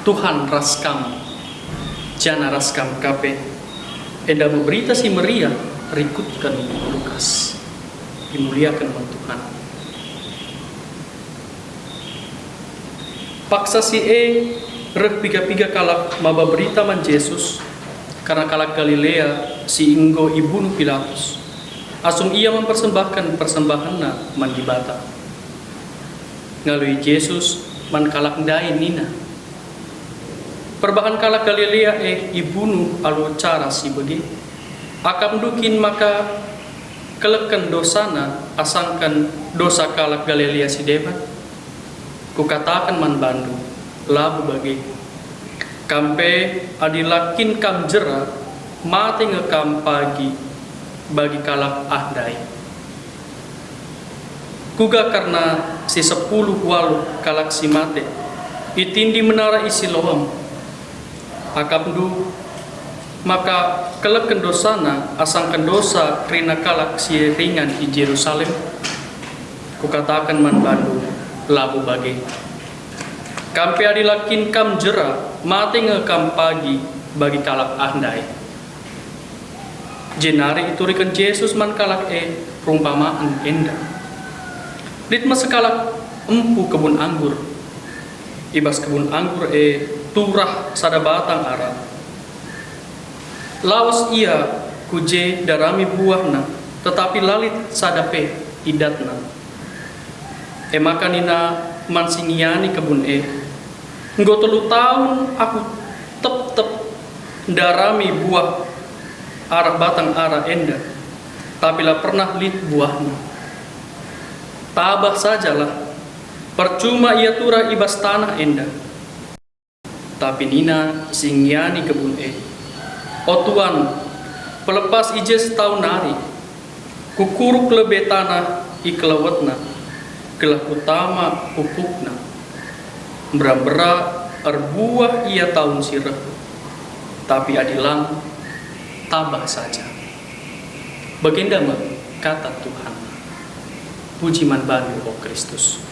Tuhan raskam, jana raskam kape, enda berita si Maria, rikutkan Lukas, dimuliakan oleh Tuhan. Paksa si reh piga-piga kalak maba berita man Yesus, karena kalak Galilea si inggo ibunu Pilatus. Asum ia mempersembahkan persembahanna man di bata. Ngalui Yesus man kalak ndai nina. Perbahan kalak Galilea ibunu alu cara si begi. Akam dukin maka kelekan dosana asangkan dosa kalak Galilea si debat. Kukatakan man bandu labu bagi. Kampe adilakin kam jera mati ngekam pagi bagi kalak ahdai. Kuga karena si 10 walu kalak si mate itindi menara isi loam. Akapdu maka keleken dosana asangkan dosa krina kalak si ringan di Yerusalem. Kukatakan man bandu labu bagi. Kampe adilakin kam jera mati ngekam pagi bagi kalak ahdai. Jenari itu rikan Yesus man kalak perumpamaan enda. Ritma sekalak empu kebun anggur. Ibas kebun anggur turah sada batang ara. Lawas ia kuje darami buahna, tetapi lalit sadape idatna. Makanina mansingiani kebun Nggo 3 tahun aku tep darami buah arah batang ara enda, tapi lah pernah lit buahnya. Tabah sajalah, percuma ia turah ibas tanah enda. Tapi nina singiani kebun O Tuhan, pelepas ije setahun hari, kukuruk lebe tanah ikelawatna, gelah utama pupukna. Bera-bera erbuah ia tahun sirah, tapi adilang tabah saja. Baginda kata Tuhan, puji man bandu o Kristus.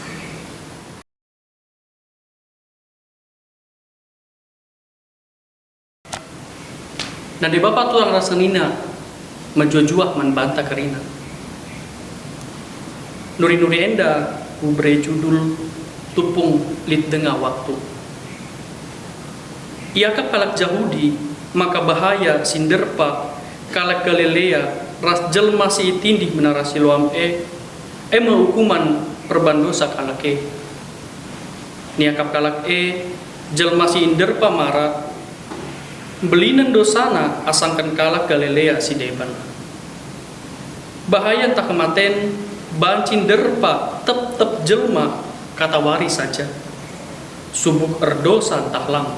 Nah di Bapak tuang rasanina menjujuah man banta kerina. Nuri-nuri enda ubre judul tupung lit denga waktu. Iakap kalak Yahudi maka bahaya sinderpa kalak Galilea ras jelma si itindih menara Siloam hukuman perbandosa kalak niakap kalak jelma si inderpa mara belinan dosana asangkan kalak Galilea si deban. Bahaya tak kematen bancin derpa tep jelma kata wari saja. Subuk erdosa tahlang.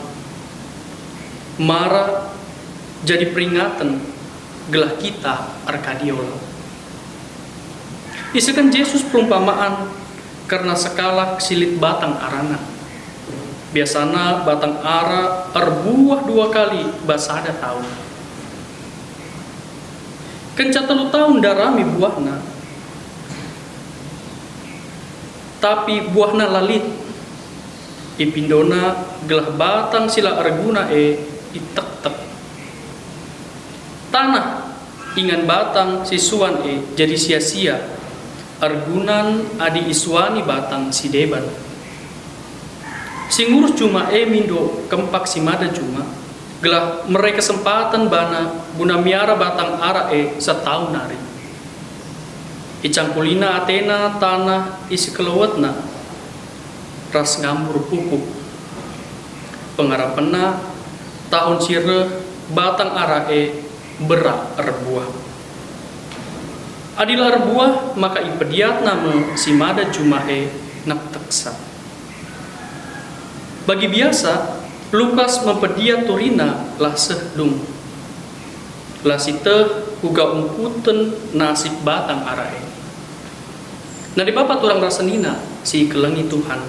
Mara jadi peringatan gelah kita arkadiola. Isikan Yesus perumpamaan karena sekalak silit batang arana. Biasana batang ara erbuah 2 kali basada tahun. Kenca 3 tahun darami buahna. Tapi buahna lalit. Ipindona gelah batang sila arguna itek-tek. Tanah ingan batang sisuan jadi sia-sia. Argunan adi iswani batang si deban. Singurus cuma mindo kempak si mada cuma gelah mereka kesempatan bana guna miara batang ara setahun hari. Icangkulina Athena tanah isi kelewatna ras ngambur pupuk. Pengarapena tahun sire batang ara berak erbuah. Adila erbuah maka ipediat nama si mada cuma napteksa. Bagi biasa, Lukas mempediat turina lah sehdung. Lah site uga umputen nasib batang arae. Nah di bapak turang rasanina si kelengi Tuhan.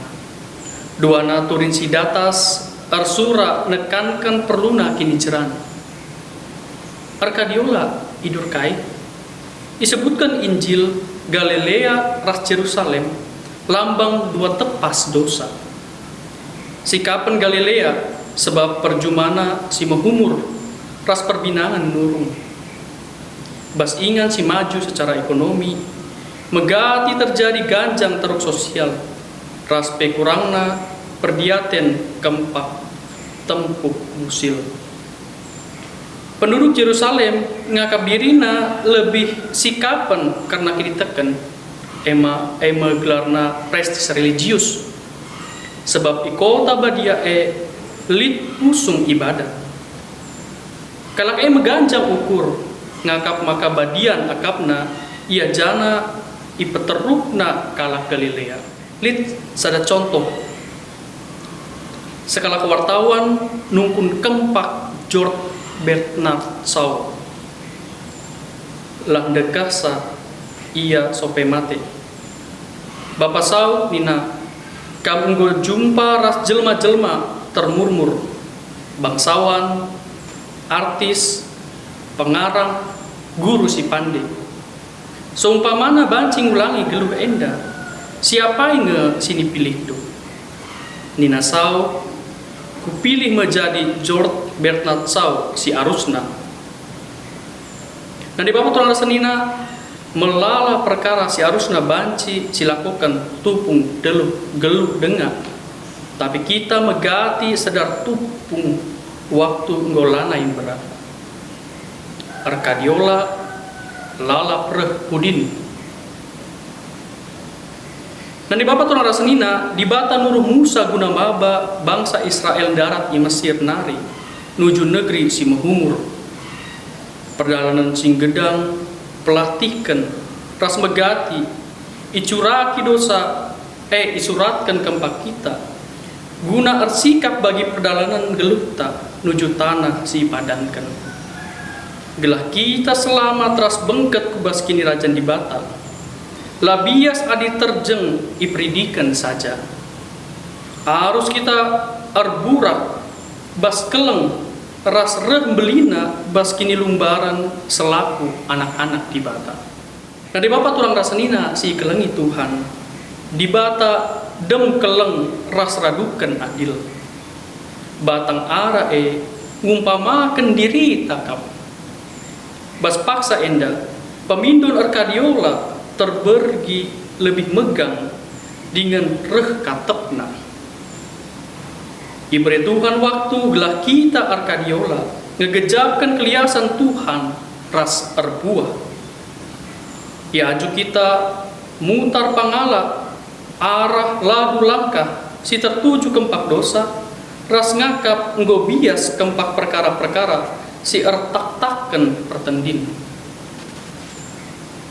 Duana turin si datas arsura nekankan perluna kini jeran. Arkadiola idur kai. Disebutkan Injil Galilea ras Yerusalem lambang 2 tepas dosa. Sikapan Galilea sebab perjumana si mahumur ras perbinangan nurung. Bas ingan si maju secara ekonomi, megati terjadi ganjang teruk sosial, ras pekurangna perdiaten kempak tempuh musil. Penduduk Yerusalem ngakap dirina lebih sikapan karena kini teken ema gelarna prestis religius, sebab di kota badia lit musung ibadah. Kalak meganjang ukur ngakap maka badian akapna ia jana ipeterukna kalak Galilea. Lit sada contoh sekala kewartawan nungkun kempak George Bernard Shaw lah dekasa ia sope mate. Bapak Shaw nina kamu go jumpa ras jelma-jelma termurmur, bangsawan, artis, pengarang, guru si pandai. Seumpamana bancing ulangi geluh enda, siapa yang sini pilih tu? Nina Shaw, kupilih menjadi George Bernard Shaw si arusna. Nah di bapak tulang senina melala perkara si arusna banci silakukan tupung geluh dengar. Tapi kita megati sedar tupung waktu ngolana yang berat. Arkadiola lala preh pudin. Dan di bapak tulang rasenina di bata nuruh Musa guna baba bangsa Israel darat di Mesir nari nuju negeri si mahumur. Perjalanan sing gedang pelatihkan ras megati icuraki dosa isuratkan kempak kita guna ersikap bagi perjalanan geluta nuju tanah si padankan. Gelah kita selamat ras bengket kubas kini rajan di bata. Labias adi terjeng ipridikan saja. Harus kita arburak bas keleng ras belina bas kini lumbaran selaku anak-anak di bata. Nah di bapak tulang rasenina si kelengi Tuhan di bata dem keleng ras ragukan adil. Batang ara ngumpamakan diri takap. Bas paksa enda pemindun Arkadiola terbergi lebih megang dengan reh katepna. Iberi Tuhan waktu gelah kita Arkadiola ngegejapkan keliasan Tuhan ras erbuah. Ya aju kita mutar pangala arah lagu langkah si tertuju kempak dosa ras ngakap nggobias kempak perkara-perkara si ertak-takken pertendin.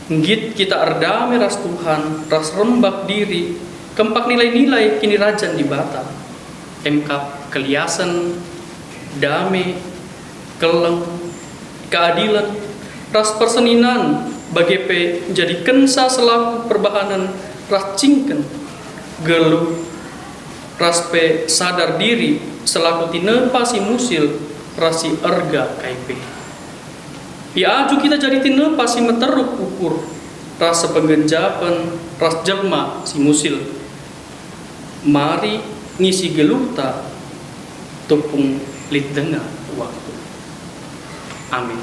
Ngit kita erdame ras Tuhan, ras rembak diri, kempak nilai-nilai kini rajan di bata. Emkap keliasan, dame, keleng, keadilan, ras perseninan, bagi jadi kensa selaku perbahanan, ras cingken, geluh, ras sadar diri, selaku tinepa si musil, ras si erga kaipe. Ya aju kita jadi tinepa si meteruk ukur rasa penggenjapan ras jelma si musil. Mari ngisi geluta tepung lit dengar waktu. Amin.